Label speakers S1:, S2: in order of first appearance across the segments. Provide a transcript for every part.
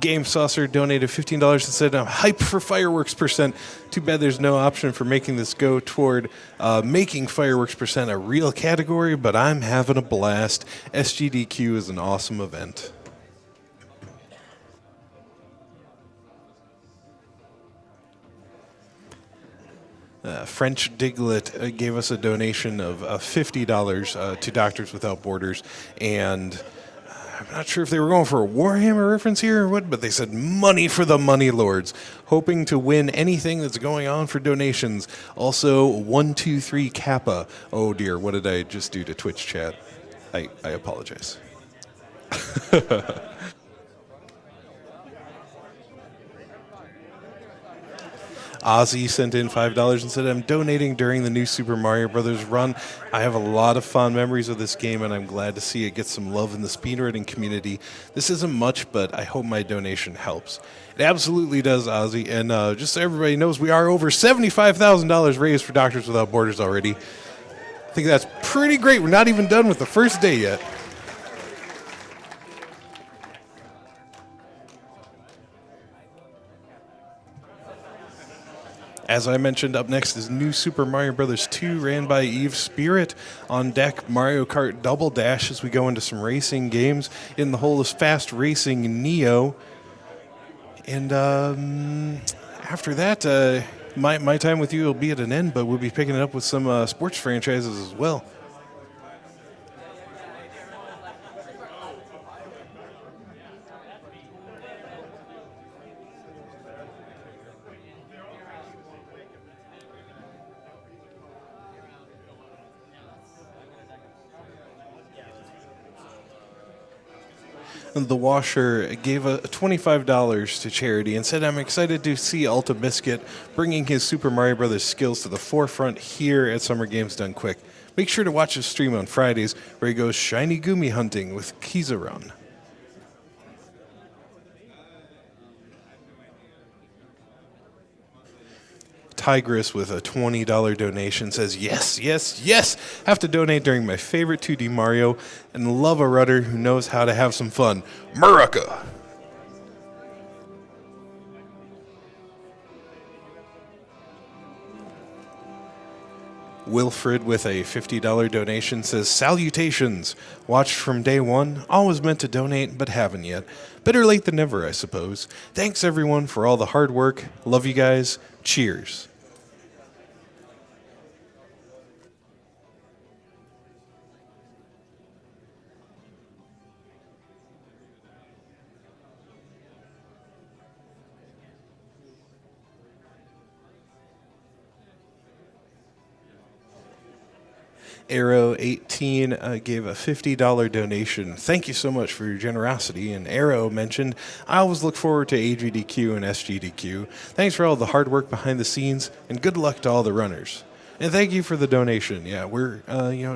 S1: Game Saucer donated $15 and said, I'm hyped for fireworks percent. Too bad there's no option for making this go toward making fireworks percent a real category, but I'm having a blast. SGDQ is an awesome event. French Diglet gave us a donation of $50 to Doctors Without Borders, and I'm not sure if they were going for a Warhammer reference here or what, but they said money for the money lords, hoping to win anything that's going on for donations. Also, 123 Kappa. Oh dear, what did I just do to Twitch chat? I apologize. Ozzy sent in $5 and said, I'm donating during the new Super Mario Brothers run. I have a lot of fond memories of this game, and I'm glad to see it get some love in the speedrunning community. This isn't much, but I hope my donation helps. It absolutely does, Ozzy, and just so everybody knows, we are over $75,000 raised for Doctors Without Borders already. I think that's pretty great. We're not even done with the first day yet. As I mentioned, up next is New Super Mario Bros. 2, ran by EeveeSpirit. On deck, Mario Kart Double Dash as we go into some racing games. In the hole is Fast Racing Neo. And after that, my time with you will be at an end, but we'll be picking it up with some sports franchises as well. The Washer gave $25 to charity and said, I'm excited to see Alta Biscuit bringing his Super Mario Brothers skills to the forefront here at Summer Games Done Quick. Make sure to watch his stream on Fridays where he goes shiny gumi hunting with Kizaron. Tigress with a $20 donation says, yes, yes, yes, have to donate during my favorite 2D Mario and love a rudder who knows how to have some fun. Murica! Wilfred with a $50 donation says, salutations, watched from day one, always meant to donate but haven't yet. Better late than never, I suppose. Thanks everyone for all the hard work. Love you guys. Cheers. Arrow18 gave a $50 donation. Thank you so much for your generosity. And Arrow mentioned, I always look forward to AGDQ and SGDQ. Thanks for all the hard work behind the scenes, and good luck to all the runners. And thank you for the donation. Yeah, we're,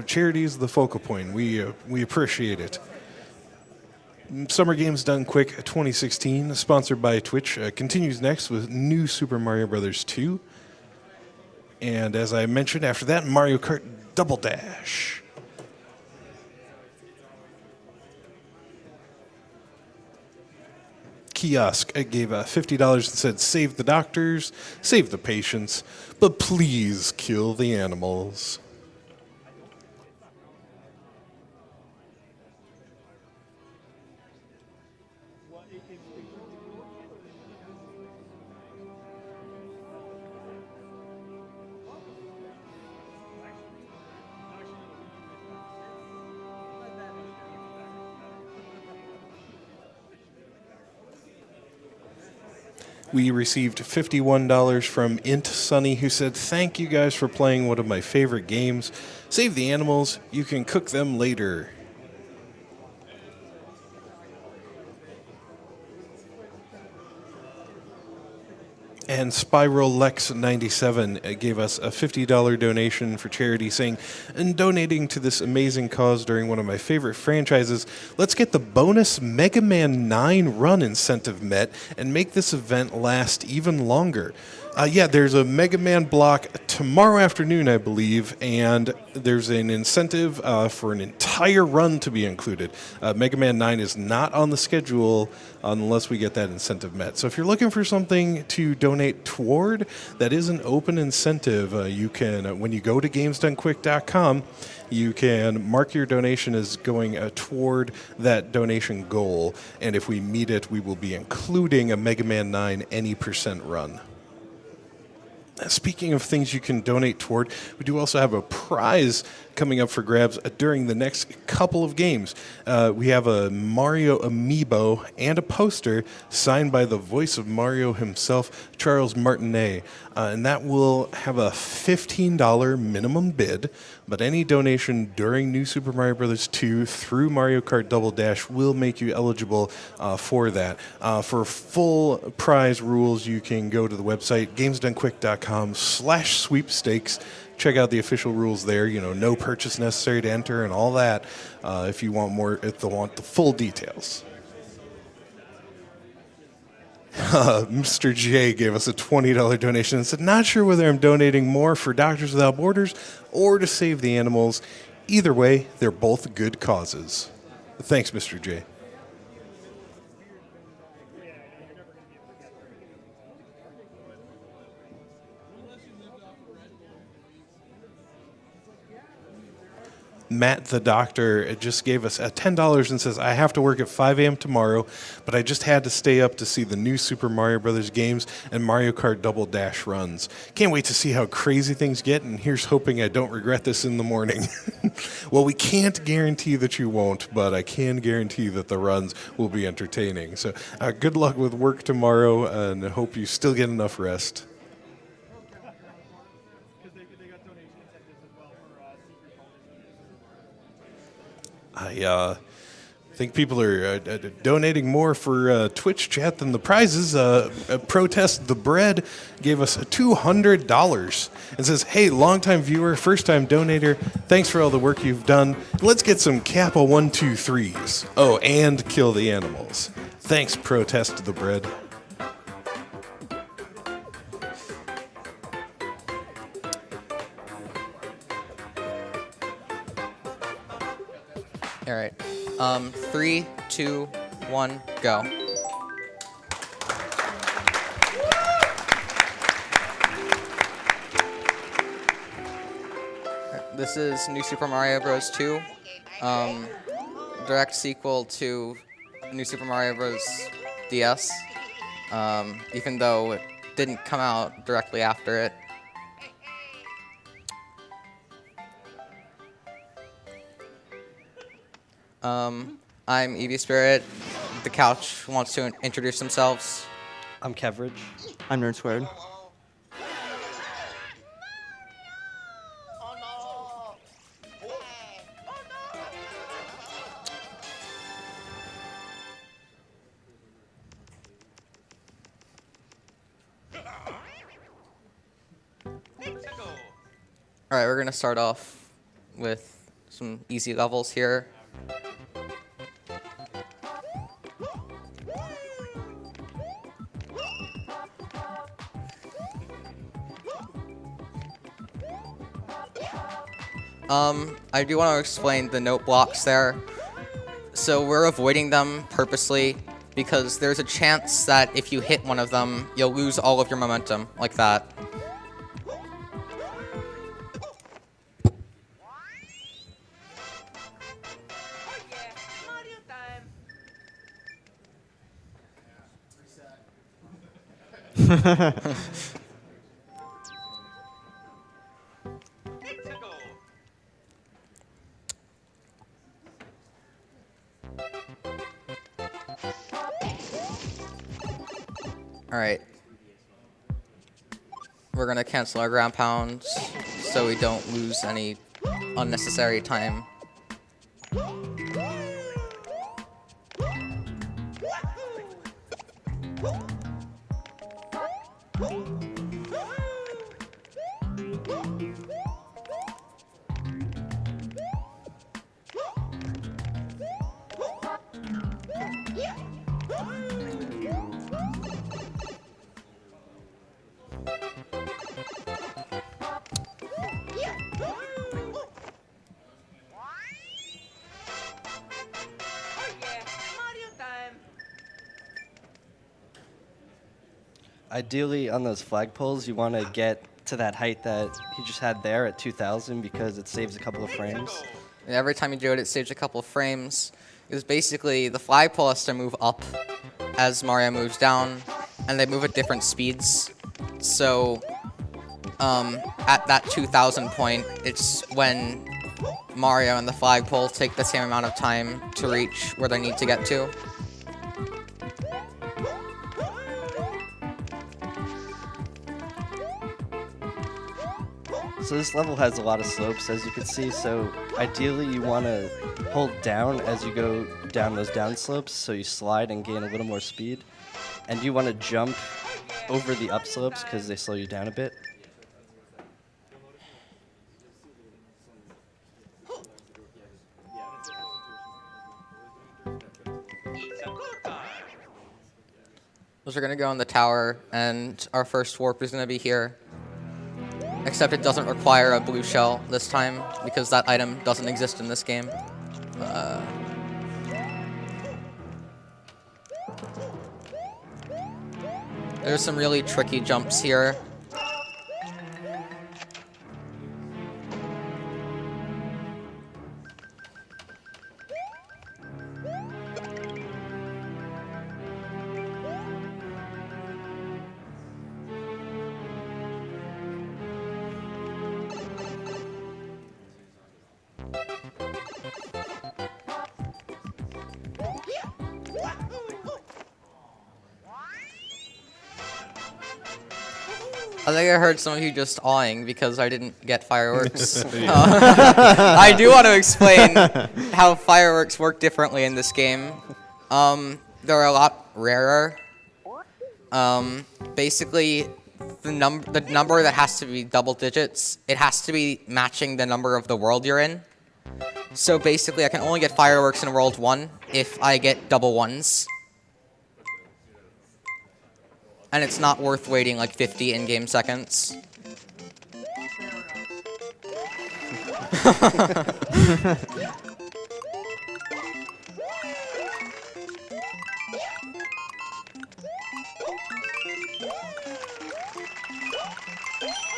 S1: charity is the focal point. We appreciate it. Summer Games Done Quick 2016, sponsored by Twitch, continues next with New Super Mario Bros. 2. And as I mentioned, after that, Mario Kart Double Dash. Kiosk gave $50 and said, save the doctors, save the patients, but please kill the animals. We received $51 from Int Sunny, who said, thank you guys for playing one of my favorite games. Save the animals. You can cook them later. And Spiral Lex 97 gave us a $50 donation for charity, saying, in donating to this amazing cause during one of my favorite franchises, let's get the bonus Mega Man 9 run incentive met and make this event last even longer. Yeah, there's a Mega Man block tomorrow afternoon, I believe, and there's an incentive for an entire run to be included. Mega Man 9 is not on the schedule unless we get that incentive met. So if you're looking for something to donate toward, that is an open incentive. You can, when you go to GamesDoneQuick.com, you can mark your donation as going toward that donation goal, and if we meet it, we will be including a Mega Man 9 any % run. Speaking of things you can donate toward, we do also have a prize coming up for grabs during the next couple of games. We have a Mario amiibo and a poster signed by the voice of Mario himself, Charles Martinet. And that will have a $15 minimum bid, but any donation during New Super Mario Bros. 2 through Mario Kart Double Dash will make you eligible for that. For full prize rules, you can go to the website, gamesdonequick.com/sweepstakes. Check out the official rules there. You know, no purchase necessary to enter and all that. If you want more, if they want the full details. Mr. J gave us a $20 donation and said, not sure whether I'm donating more for Doctors Without Borders or to save the animals. Either way, they're both good causes. Thanks, Mr. J. Matt the doctor just gave us $10 and says, I have to work at 5 a.m. tomorrow, but I just had to stay up to see the new Super Mario Brothers games and Mario Kart Double Dash runs. Can't wait to see how crazy things get, and here's hoping I don't regret this in the morning. Well, we can't guarantee that you won't, but I can guarantee that the runs will be entertaining. So good luck with work tomorrow, and I hope you still get enough rest. I think people are donating more for Twitch chat than the prizes. Protest the Bread gave us $200 and says, hey, longtime viewer, first-time donator, thanks for all the work you've done. Let's get some Kappa 123s. Oh, and kill the animals. Thanks, Protest the Bread.
S2: All right. 3, 2, 1, go. This is New Super Mario Bros. 2, direct sequel to New Super Mario Bros. DS, even though it didn't come out directly after it. I'm EeveeSpirit. The couch wants to introduce themselves.
S3: I'm Kevridge. I'm Nerd Squared.
S2: All right, we're gonna start off with some easy levels here. I do want to explain the note blocks there. So we're avoiding them purposely because there's a chance that if you hit one of them, you'll lose all of your momentum, like that. All right. We're gonna cancel our ground pounds so we don't lose any unnecessary time.
S3: ideally on those flagpoles, you want to get to that height that he just had there at 2,000 because it saves a couple of frames.
S2: And every time you do it, it saves a couple of frames. Because basically, the flagpole has to move up as Mario moves down, and they move at different speeds. So, at that 2,000 point, it's when Mario and the flagpole take the same amount of time to reach where they need to get to.
S3: So this level has a lot of slopes, as you can see, so ideally you want to hold down as you go down those down slopes, so you slide and gain a little more speed. And you want to jump over the up slopes because they slow you down a bit.
S2: Those are going to go in the tower, and our first warp is going to be here. Except it doesn't require a blue shell this time, because that item doesn't exist in this game. There's some really tricky jumps here. I think I heard some of you just awing because I didn't get fireworks. I do want to explain how fireworks work differently in this game. They're a lot rarer. Basically, the number that has to be double digits, it has to be matching the number of the world you're in. So basically, I can only get fireworks in World 1 if I get double ones. And it's not worth waiting like 50 in-game seconds.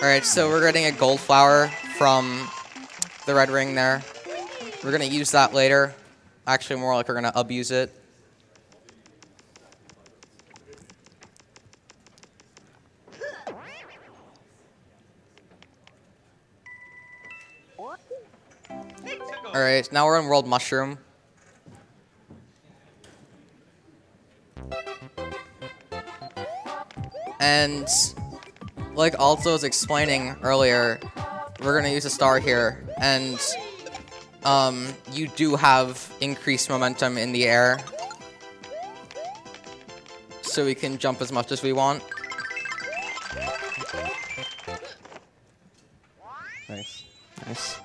S2: Alright, so we're getting a gold flower from the red ring there. We're going to use that later. Actually, more like we're going to abuse it. Alright, now we're in World Mushroom. And like Alto was explaining earlier, we're gonna use a star here, and you do have increased momentum in the air. So we can jump as much as we want.
S3: Nice. Nice.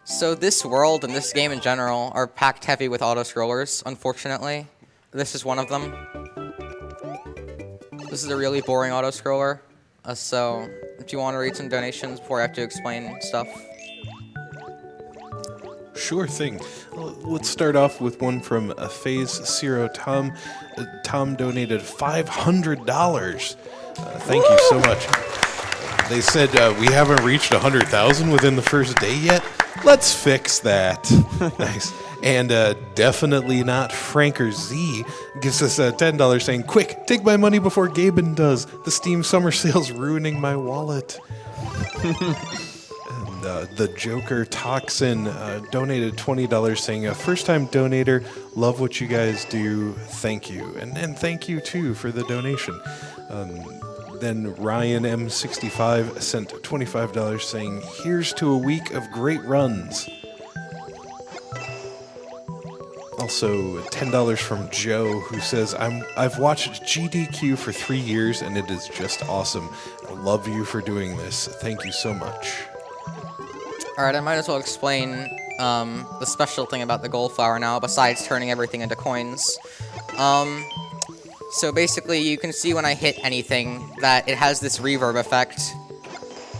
S2: So this world and this game in general are packed heavy with auto-scrollers, unfortunately. This is one of them. This is a really boring auto-scroller. So, if you want to read some donations before I have to explain stuff.
S1: Sure thing. Let's start off with one from Phase Zero Tom. Tom donated $500. Thank you so much. They said we haven't reached 100,000 within the first day yet. Let's fix that. Nice. And definitely not Franker Z gives us $10 saying, "Quick, take my money before Gaben does. The Steam summer sale's ruining my wallet." And the Joker Toxin donated $20 saying, "First-time donator, love what you guys do. Thank you." And thank you, too, for the donation. Then Ryan M65 sent $25 saying, "Here's to a week of great runs." Also, $10 from Joe, who says, I've watched GDQ for 3 years, and it is just awesome. I love you for doing this. Thank you so much.
S2: Alright, I might as well explain the special thing about the gold flower now, besides turning everything into coins. So basically, you can see when I hit anything that it has this reverb effect.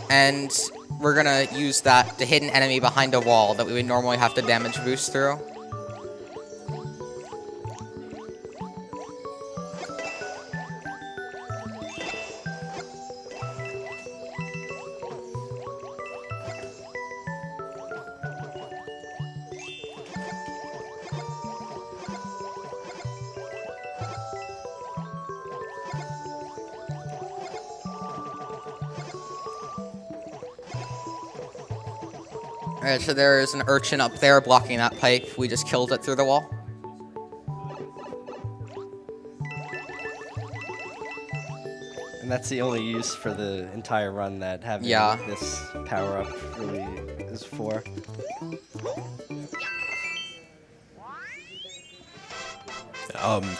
S2: And we're gonna use that to hit an enemy behind a wall that we would normally have to damage boost through. Alright, so there is an urchin up there blocking that pipe. We just killed it through the wall.
S3: And that's the only use for the entire run that having this power-up really is for.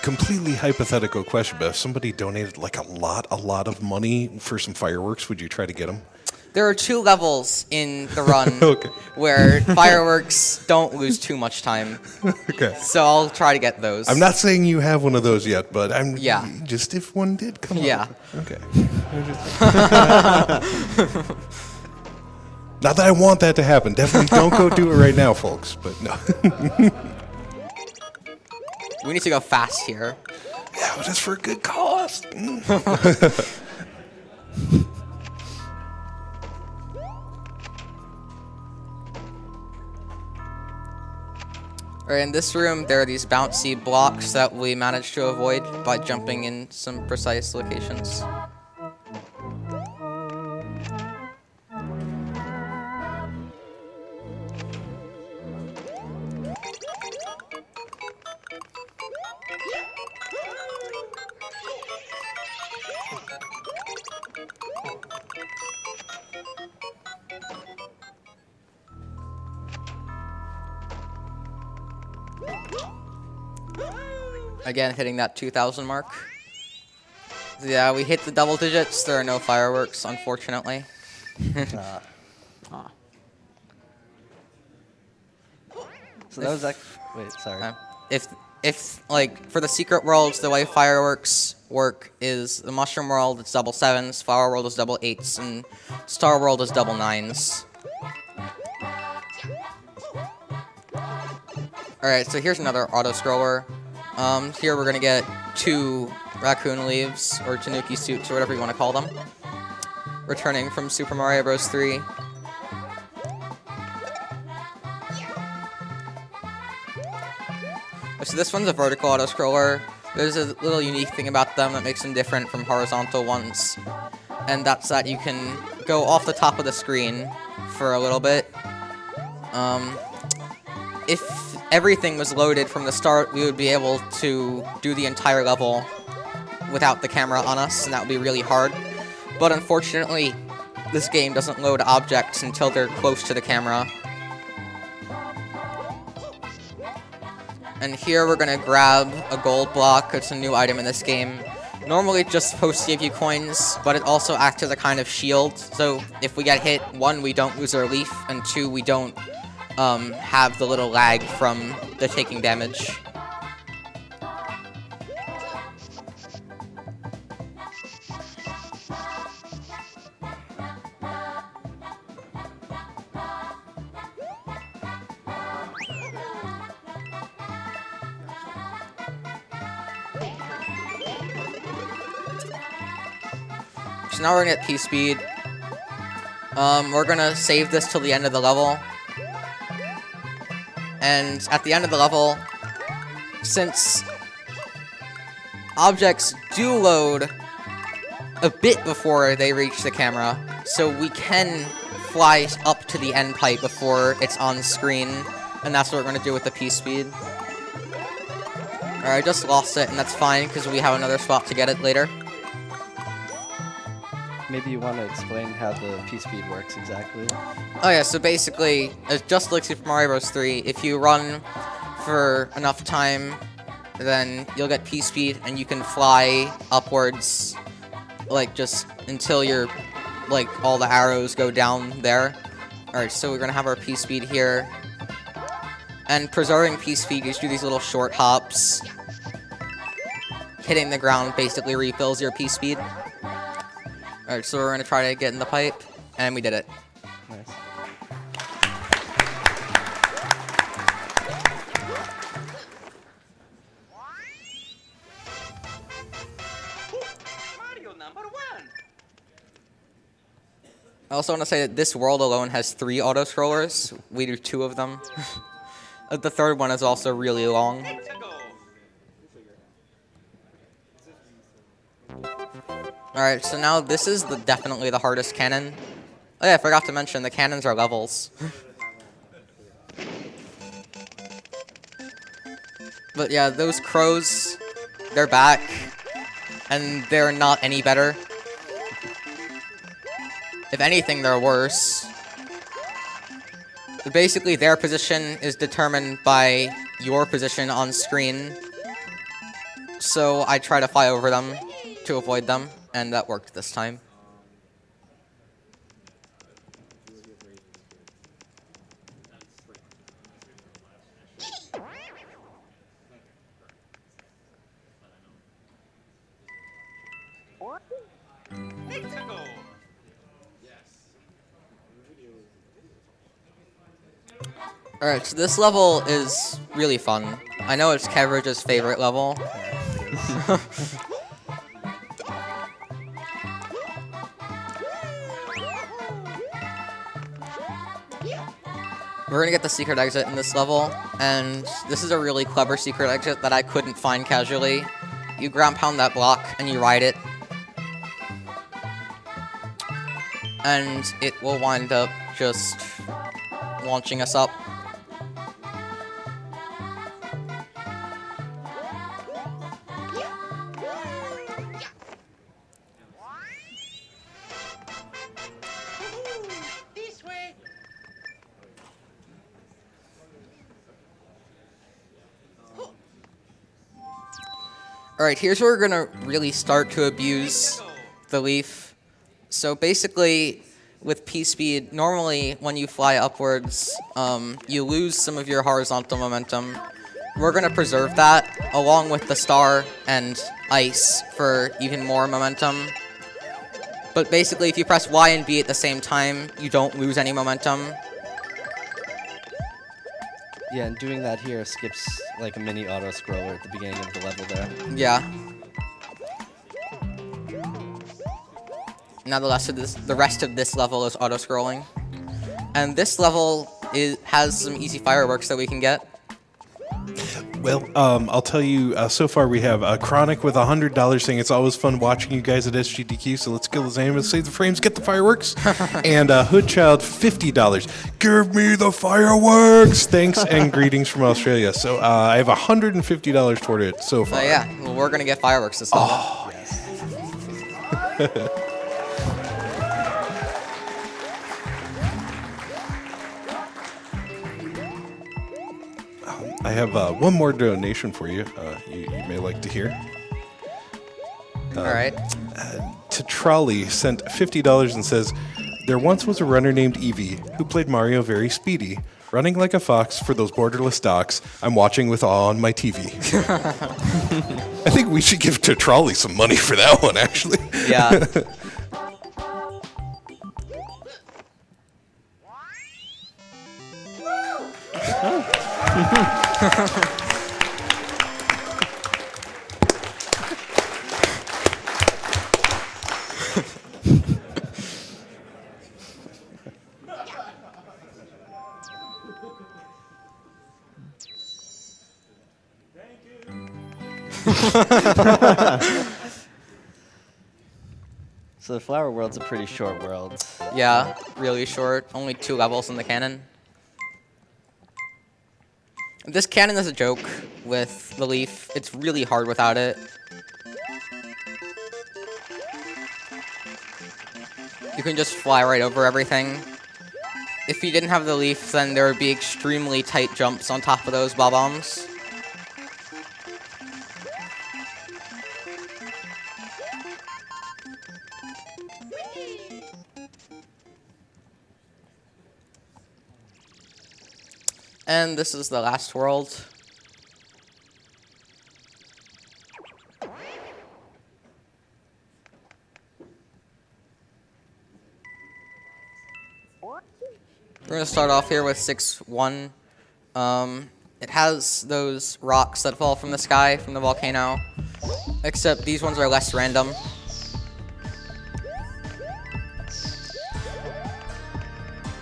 S1: Completely hypothetical question, but if somebody donated like a lot of money for some fireworks, would you try to get them?
S2: There are 2 levels in the run
S1: Okay.
S2: where fireworks don't lose too much time.
S1: Okay.
S2: So I'll try to get those.
S1: I'm not saying you have one of those yet, but I'm
S2: Yeah.
S1: just if one did come
S2: Yeah.
S1: up. Okay. Not that I want that to happen. Definitely don't go do it right now, folks. But no.
S2: We need to go fast here.
S1: Yeah, but it's for a good cause.
S2: Alright, in this room, there are these bouncy blocks that we managed to avoid by jumping in some precise locations. Again, hitting that 2,000 mark. Yeah, we hit the double digits. There are no fireworks, unfortunately.
S3: So that was like, wait, sorry.
S2: If like for the secret worlds, the way fireworks work is the mushroom world it's double 7s, flower world is double 8s, and star world is double 9s. Alright, so here's another auto-scroller. Here we're gonna get 2 raccoon leaves, or tanuki suits, or whatever you want to call them. Returning from Super Mario Bros. 3. So this one's a vertical auto-scroller. There's a little unique thing about them that makes them different from horizontal ones. And that's that you can go off the top of the screen for a little bit. If everything was loaded from the start, we would be able to do the entire level without the camera on us, and that would be really hard. But unfortunately, this game doesn't load objects until they're close to the camera. And here we're gonna grab a gold block. It's a new item in this game. Normally it's just supposed to give you coins, but it also acts as a kind of shield. So if we get hit, 1, we don't lose our leaf, and 2, we don't have the little lag from the taking damage. So now we're gonna get P-Speed. We're gonna save this till the end of the level. And at the end of the level, since objects do load a bit before they reach the camera, so we can fly up to the end pipe before it's on screen, and that's what we're gonna do with the P-Speed. Alright, I just lost it, and that's fine, because we have another spot to get it later.
S3: Maybe you want to explain how the P-Speed works exactly?
S2: Oh yeah, so basically, it's just like Super Mario Bros. 3. If you run for enough time, then you'll get P-Speed, and you can fly upwards, like, just until you're, like, all the arrows go down there. Alright, so we're gonna have our P-Speed here. And preserving P-Speed, you just do these little short hops. Hitting the ground basically refills your P-Speed. Alright, so we're gonna try to get in the pipe, and we did it.
S3: Nice.
S2: I also want to say that this world alone has 3 auto-scrollers. We do 2 of them. The third one is also really long. Alright, so now this is definitely the hardest cannon. Oh yeah, I forgot to mention, the cannons are levels. But yeah, those crows, they're back, and they're not any better. If anything, they're worse. Basically, their position is determined by your position on screen. So I try to fly over them to avoid them, and that worked this time. Alright, so this level is really fun. I know it's Kevridge's favorite level. We're gonna get the secret exit in this level, and this is a really clever secret exit that I couldn't find casually. You ground pound that block, and you ride it. And it will wind up just launching us up. Alright, here's where we're gonna really start to abuse the leaf. So basically, with P-speed, normally when you fly upwards, you lose some of your horizontal momentum. We're gonna preserve that, along with the star and ice for even more momentum. But basically, if you press Y and B at the same time, you don't lose any momentum.
S3: Yeah, and doing that here skips like a mini auto-scroller at the beginning of the level there.
S2: Yeah. Now the rest of this level is auto-scrolling. And this level has some easy fireworks that we can get.
S1: Well, I'll tell you, so far we have Chronic with $100 saying it's always fun watching you guys at SGDQ, so let's kill his aim and save the frames, get the fireworks. And Hoodchild, $50. Give me the fireworks! Thanks and greetings from Australia. So I have $150 toward it so far.
S2: Yeah, well, we're going to get fireworks this level.
S1: Oh, yes. I have one more donation for you. You may like to hear.
S2: All right.
S1: To Trolley sent $50 and says, there once was a runner named Eevee who played Mario very speedy, running like a fox for those borderless docks. I'm watching with awe on my TV. I think we should give to Trolley some money for that one, actually.
S2: Yeah.
S3: So the flower world's a pretty short world.
S2: Yeah, really short. Only 2 levels in the cannon. This cannon is a joke with the leaf. It's really hard without it. You can just fly right over everything. If you didn't have the leaf, then there would be extremely tight jumps on top of those bob-ombs. And this is the last world. We're going to start off here with 6-1. It has those rocks that fall from the sky from the volcano, except these ones are less random.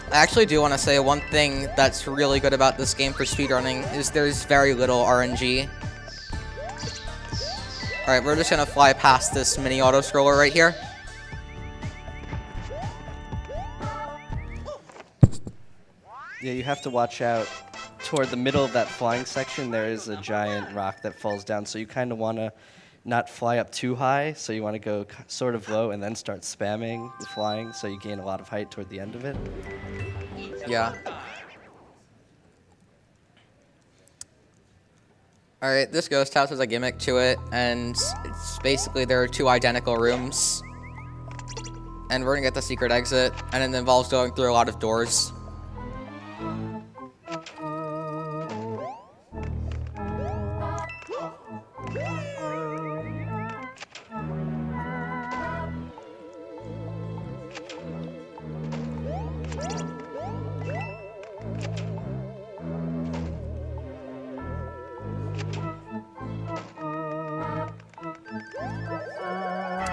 S2: I actually do want to say one thing that's really good about this game for speedrunning is there's very little RNG. Alright, we're just going to fly past this mini auto-scroller right here.
S3: Yeah, you have to watch out. Toward the middle of that flying section, there is a giant rock that falls down, so you kind of want to not fly up too high, so you want to go sort of low and then start spamming the flying, so you gain a lot of height toward the end of it.
S2: Yeah. Alright, this ghost house has a gimmick to it, and it's basically there are 2 identical rooms. And we're gonna get the secret exit, and it involves going through a lot of doors.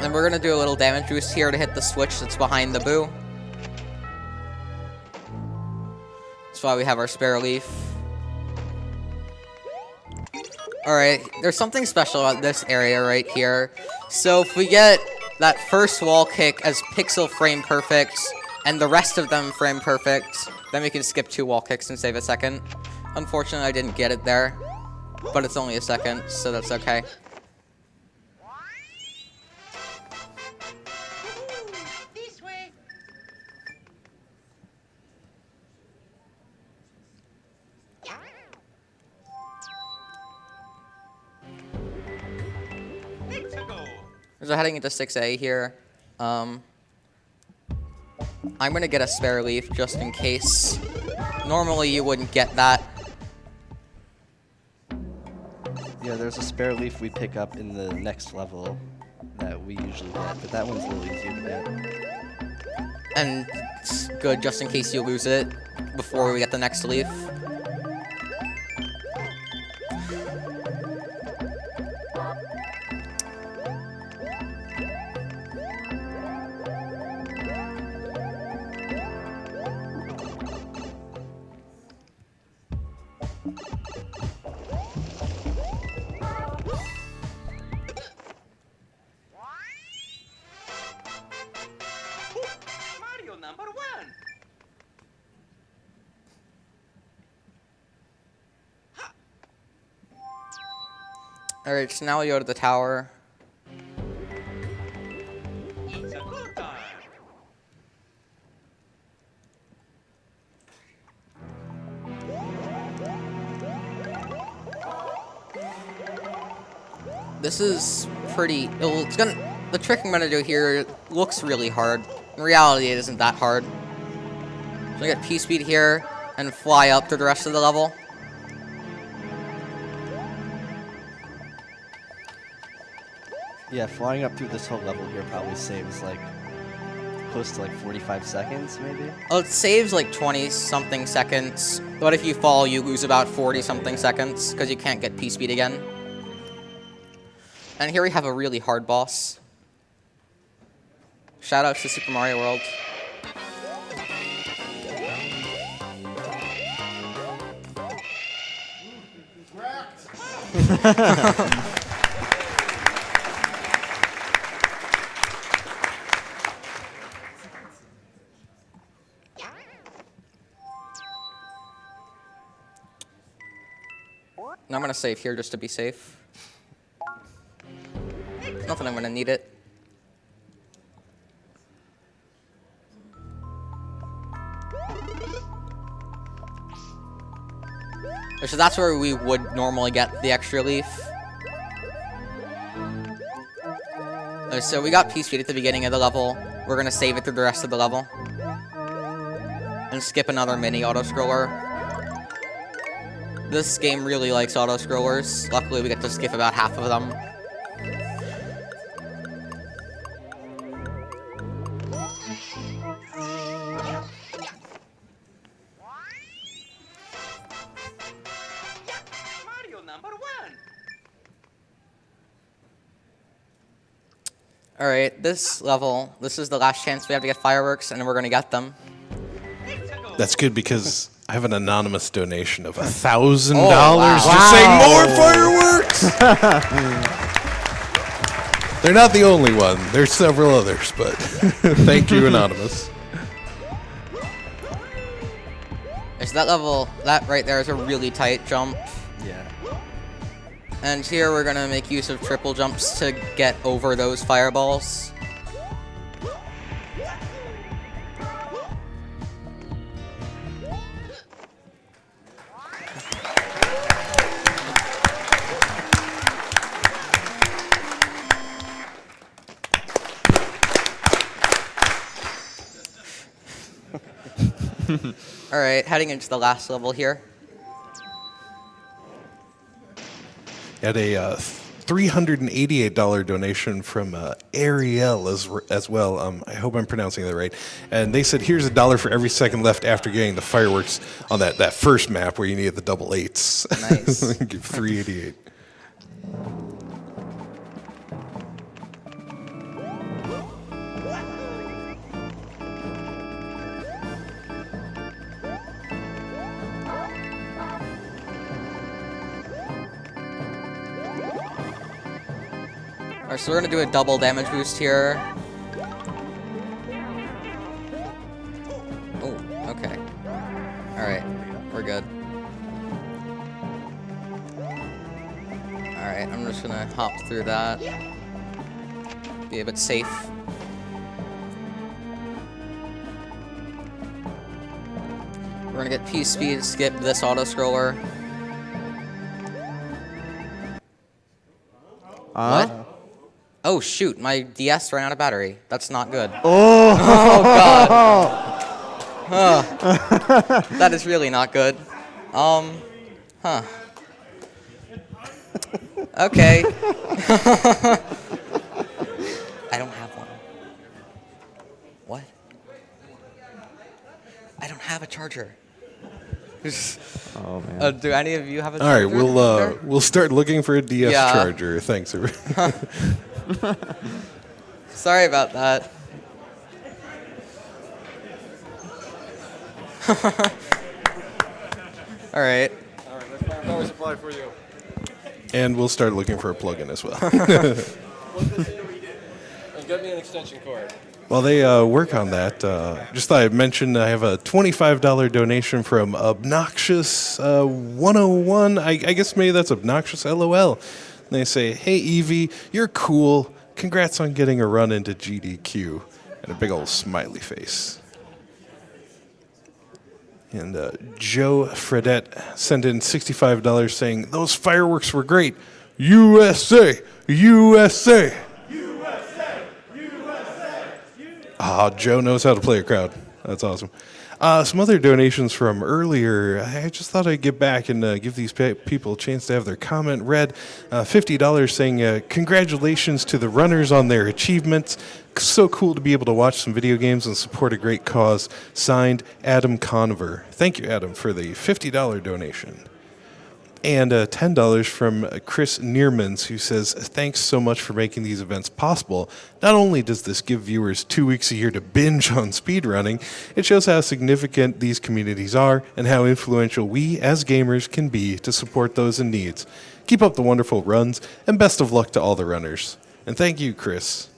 S2: Then we're gonna do a little damage boost here to hit the switch that's behind the boo. That's why we have our spare leaf. Alright, there's something special about this area right here. So if we get that first wall kick as pixel frame perfect, and the rest of them frame perfect, then we can skip 2 wall kicks and save a second. Unfortunately, I didn't get it there, but it's only a second, so that's okay. So heading into 6A here. I'm gonna get a spare leaf just in case. Normally you wouldn't get that.
S3: Yeah, there's a spare leaf we pick up in the next level that we usually get, but that one's a little easier to get.
S2: And it's good just in case you lose it before we get the next leaf. Alright, so now we go to the tower.
S4: It's a good time.
S2: This is pretty. The trick I'm gonna do here looks really hard. In reality, it isn't that hard. So I get P-speed here and fly up through the rest of the level.
S3: Yeah, flying up through this whole level here probably saves like close to like 45 seconds, maybe.
S2: Oh, it saves like 20-something seconds. But if you fall, you lose about 40-something seconds because you can't get P-speed again. And here we have a really hard boss. Shoutouts to Super Mario World. Now I'm gonna save here just to be safe. Not that I'm gonna need it. So that's where we would normally get the extra leaf. So we got P-speed at the beginning of the level. We're gonna save it through the rest of the level. And skip another mini auto-scroller. This game really likes auto-scrollers. Luckily, we get to skip about half of them.
S4: Mario number 1.
S2: Alright, this level, this is the last chance we have to get fireworks, and we're gonna get them.
S4: It's a go.
S1: That's good because I have an anonymous donation of $1,000
S2: wow.
S1: to say more fireworks. They're not the only one. There's several others, but thank you, anonymous.
S2: So that level, that right there is a really tight jump.
S3: Yeah.
S2: And here we're gonna make use of triple jumps to get over those fireballs. Alright, heading into the last level here.
S1: Had a $388 donation from Ariel as well. I hope I'm pronouncing that right. And they said, here's $1 for every second left after getting the fireworks on that first map where you needed the double eights.
S2: Nice.
S1: Give 388.
S2: Alright, so we're gonna do a double damage boost here. Oh, okay. Alright, we're good. Alright, I'm just gonna hop through that. Be a bit safe. We're gonna get P speed, skip this auto scroller. What? Oh shoot, my DS ran out of battery. That's not good. Oh god. That is really not good. Huh. Okay. I don't have one. What? I don't have a charger.
S3: Oh man.
S2: Do any of you have a
S1: All right,
S2: charger?
S1: we'll start looking for a DS
S2: Yeah.
S1: charger. Thanks, everyone.
S2: Sorry about that. All right.
S5: Power supply for you.
S1: And we'll start looking for a plug-in as well.
S5: Plug this into and get me an extension cord.
S1: While they work on that, just thought I'd mention I have a $25 donation from Obnoxious 101. I guess maybe that's Obnoxious LOL. And they say, hey, Evie, you're cool. Congrats on getting a run into GDQ. And a big old smiley face. And Joe Fredette sent in $65 saying, those fireworks were great. USA! USA! Ah, Joe knows how to play a crowd. That's awesome. Some other donations from earlier. I just thought I'd get back and give these people a chance to have their comment read. $50 saying, congratulations to the runners on their achievements. So cool to be able to watch some video games and support a great cause. Signed, Adam Conver. Thank you, Adam, for the $50 donation. And $10 from Chris Neermans, who says, thanks so much for making these events possible. Not only does this give viewers 2 weeks a year to binge on speedrunning, it shows how significant these communities are and how influential we as gamers can be to support those in need. Keep up the wonderful runs, and best of luck to all the runners. And thank you, Chris.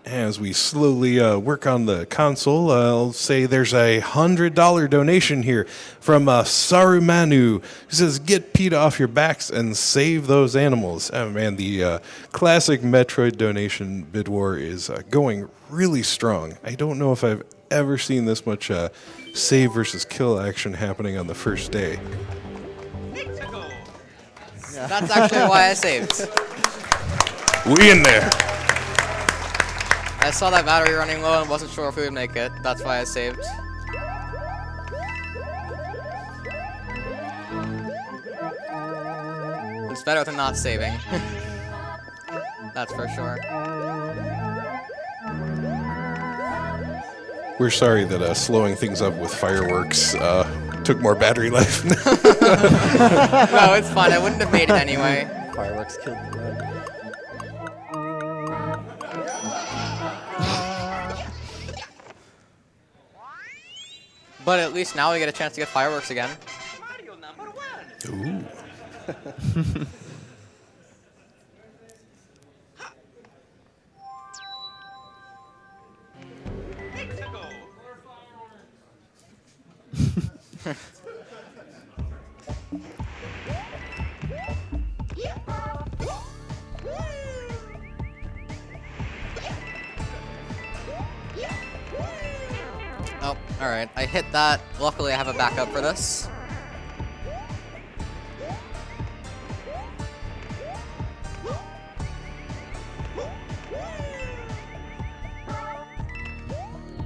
S1: As we slowly work on the console, I'll say there's a $100 donation here from Sarumanu, who says, get PETA off your backs and save those animals. Oh man, the classic Metroid donation bid war is going really strong. I don't know if I've ever seen this much save versus kill action happening on the first day.
S2: That's actually why I saved.
S1: We in there.
S2: I saw that battery running low and wasn't sure if we would make it. That's why I saved. It's better than not saving. That's for sure.
S1: We're sorry that slowing things up with fireworks took more battery life.
S2: No, it's fine. I wouldn't have made it anyway.
S3: Fireworks killed the run.
S2: But at least now we get a chance to get fireworks again.
S4: Mario number 1.
S1: Ooh.
S4: Hexago.
S2: Oh, alright. I hit that. Luckily, I have a backup for this.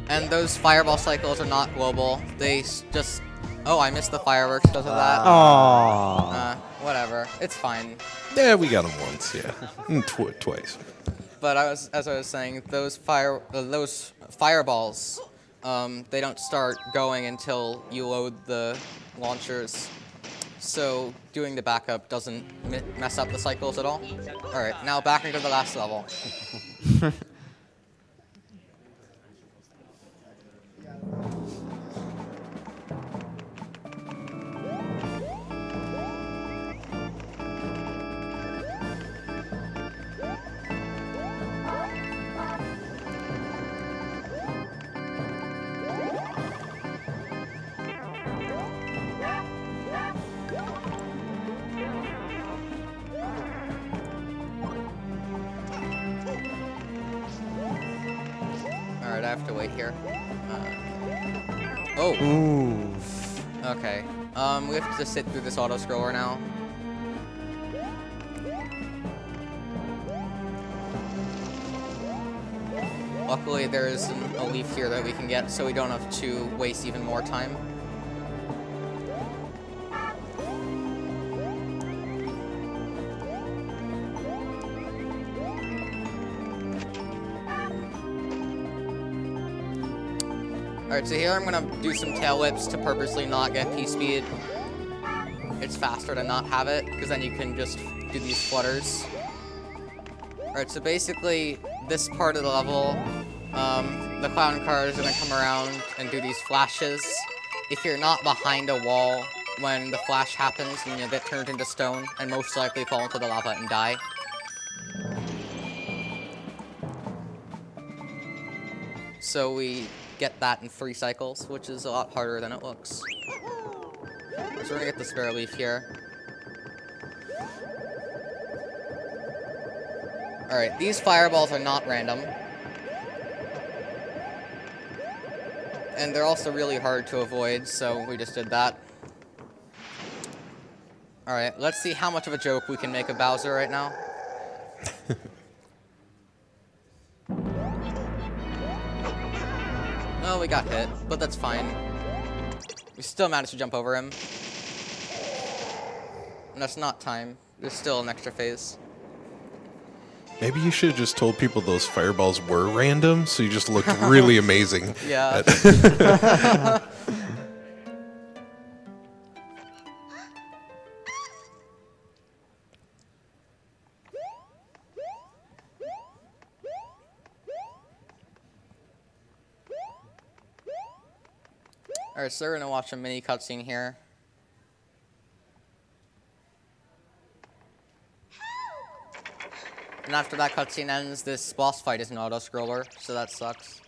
S2: And those fireball cycles are not global. They just... Oh, I missed the fireworks because of that.
S6: Aww.
S2: Whatever. It's fine.
S1: Yeah, we got them once, yeah. Twice.
S2: But as I was saying, those fireballs, they don't start going until you load the launchers. So doing the backup doesn't mess up the cycles at all. All right, now back into the last level. Alright, I have to wait here. Oh!
S6: Ooh.
S2: Okay. We have to sit through this auto-scroller now. Luckily, there's a leaf here that we can get, so we don't have to waste even more time. Alright, so here I'm gonna do some tail whips to purposely not get P-speed. It's faster to not have it, because then you can just do these flutters. Alright, so basically, this part of the level, the clown car is gonna come around and do these flashes. If you're not behind a wall when the flash happens, then you'll get turned into stone and most likely fall into the lava and die. So we get that in 3 cycles, which is a lot harder than it looks. So we're gonna get the spare leaf here. Alright, these fireballs are not random. And they're also really hard to avoid, so we just did that. Alright, let's see how much of a joke we can make of Bowser right now. Oh, we got hit, but that's fine. We still managed to jump over him. And that's not time. There's still an extra phase.
S1: Maybe you should have just told people those fireballs were random, so you just looked really amazing.
S2: Yeah. Alright, so we're gonna watch a mini cutscene here. And after that cutscene ends, this boss fight is an auto-scroller, so that sucks.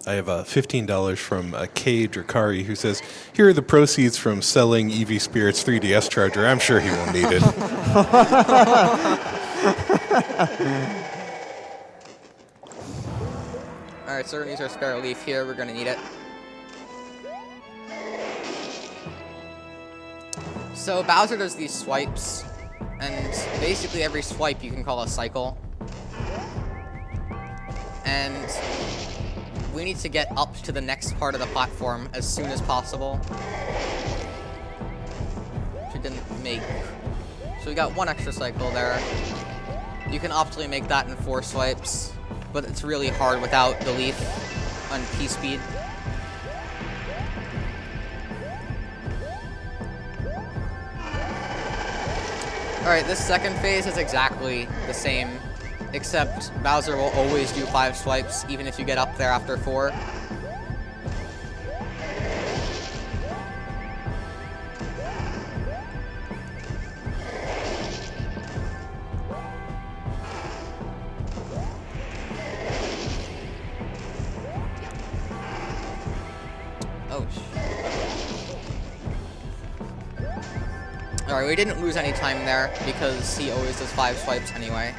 S1: I have $15 from K. Drakari, who says, "Here are the proceeds from selling EeveeSpirit's 3DS charger. I'm sure he won't need it."
S2: Alright, so we're gonna use our spare leaf here. We're gonna need it. So Bowser does these swipes, and basically every swipe you can call a cycle. And we need to get up to the next part of the platform as soon as possible. Which we didn't make. So we got 1 extra cycle there. You can optimally make that in 4 swipes, but it's really hard without the leaf on P-speed. Alright, this second phase is exactly basically the same, except Bowser will always do 5 swipes, even if you get up there after 4. Oh, Alright, we didn't lose any time there because he always does 5 swipes anyway.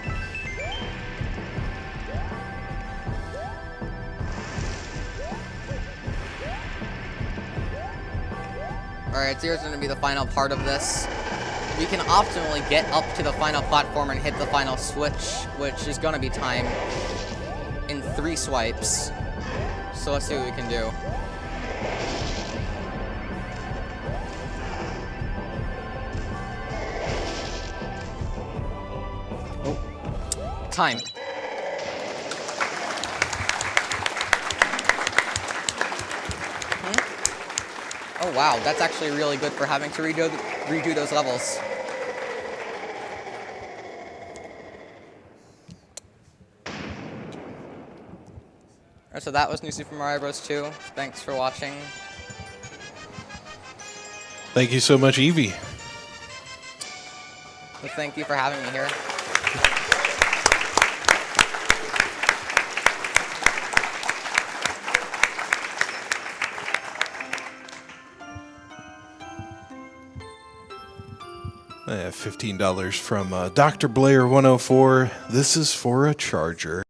S2: Alright, so here's going to be the final part of this. We can optimally get up to the final platform and hit the final switch, which is going to be timed in 3 swipes. So let's see what we can do. Time. Oh wow, that's actually really good for having to redo those levels. Alright, so that was New Super Mario Bros. 2. Thanks for watching.
S1: Thank you so much, Eevee.
S2: Well, thank you for having me here.
S1: $15 from Dr. Blair 104. This is for a charger.